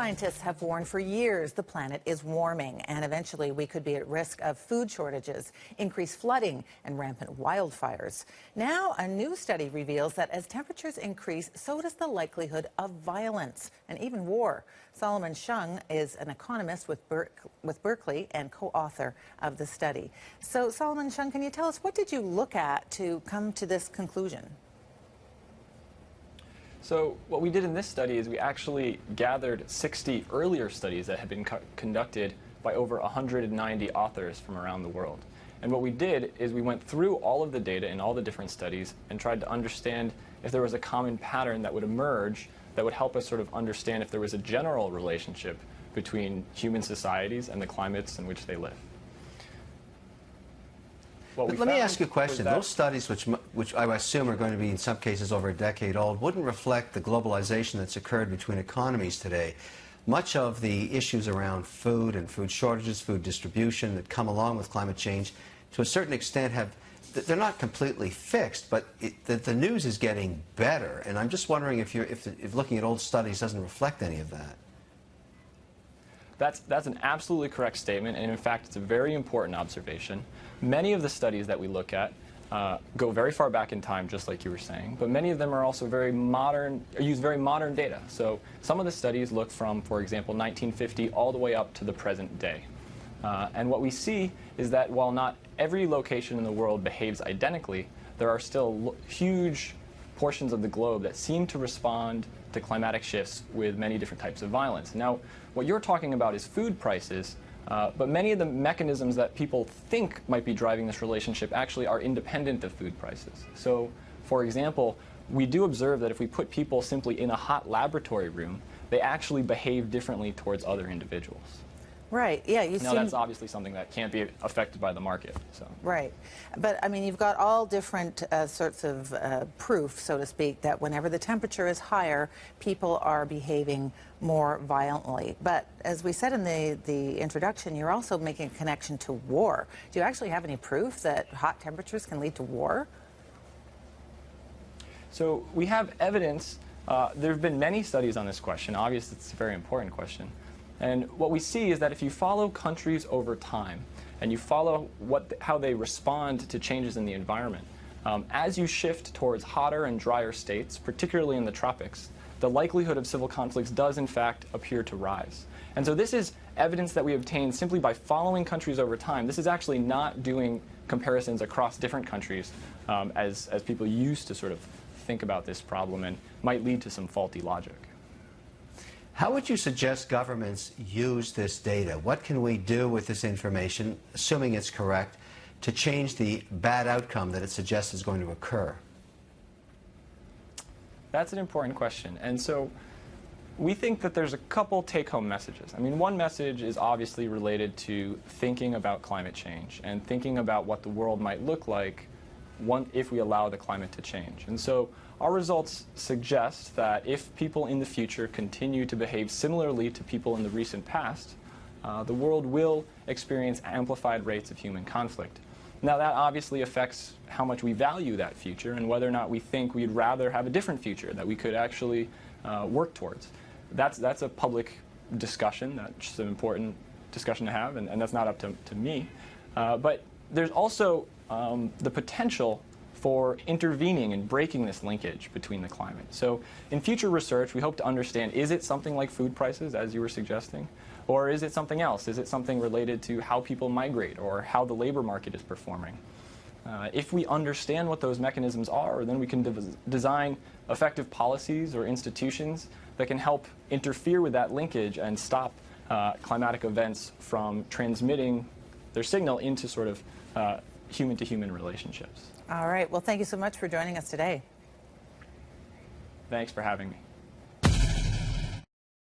Scientists have warned for years the planet is warming, and eventually we could be at risk of food shortages, increased flooding, and rampant wildfires. Now, a new study reveals that as temperatures increase, so does the likelihood of violence and even war. Hsiang is an economist with Berkeley and co-author of the study. So, Hsiang, can you tell us, what did you look at to come to this conclusion? So what we did in this study is we actually gathered 60 earlier studies that had been conducted by over 190 authors from around the world. And what we did is we went through all of the data in all the different studies and tried to understand if there was a common pattern that would emerge that would help us sort of understand if there was a general relationship between human societies and the climates in which they live. Let me ask you a question. Those studies, which I assume are going to be in some cases over a decade old, wouldn't reflect the globalization that's occurred between economies today. Much of the issues around food and food shortages, food distribution that come along with climate change, to a certain extent, they're not completely fixed, but the news is getting better. And I'm just wondering if looking at old studies doesn't reflect any of that. That's an absolutely correct statement, and in fact, it's a very important observation. Many of the studies that we look at go very far back in time, just like you were saying, but many of them are also very modern, use very modern data. So some of the studies look from, for example, 1950 all the way up to the present day. And what we see is that while not every location in the world behaves identically, there are still huge portions of the globe that seem to respond to climatic shifts with many different types of violence. Now, what you're talking about is food prices, but many of the mechanisms that people think might be driving this relationship actually are independent of food prices. So, for example, we do observe that if we put people simply in a hot laboratory room, they actually behave differently towards other individuals. Right, yeah. Now, that's obviously something that can't be affected by the market. So. Right. But, I mean, you've got all different sorts of proof, so to speak, that whenever the temperature is higher, people are behaving more violently. But as we said in the introduction, you're also making a connection to war. Do you actually have any proof that hot temperatures can lead to war? So we have evidence. There have been many studies on this question. Obviously, it's a very important question. And what we see is that if you follow countries over time and you follow how they respond to changes in the environment, as you shift towards hotter and drier states, particularly in the tropics, the likelihood of civil conflicts does in fact appear to rise. And so this is evidence that we obtained simply by following countries over time. This is actually not doing comparisons across different countries as people used to sort of think about this problem, and might lead to some faulty logic. How would you suggest governments use this data? What can we do with this information, assuming it's correct, to change the bad outcome that it suggests is going to occur? That's an important question. And so we think that there's a couple take-home messages. I mean, one message is obviously related to thinking about climate change and thinking about what the world might look like if we allow the climate to change. And so our results suggest that if people in the future continue to behave similarly to people in the recent past, the world will experience amplified rates of human conflict. Now, that obviously affects how much we value that future and whether or not we think we'd rather have a different future that we could actually work towards. That's a public discussion. That's an important discussion to have, and that's not up to me. But there's also the potential for intervening and breaking this linkage between the climate. So in future research, we hope to understand, is it something like food prices, as you were suggesting? Or is it something else? Is it something related to how people migrate or how the labor market is performing? If we understand what those mechanisms are, then we can design effective policies or institutions that can help interfere with that linkage and stop climatic events from transmitting their signal into sort of human-to-human relationships. All right. Well, thank you so much for joining us today. Thanks for having me.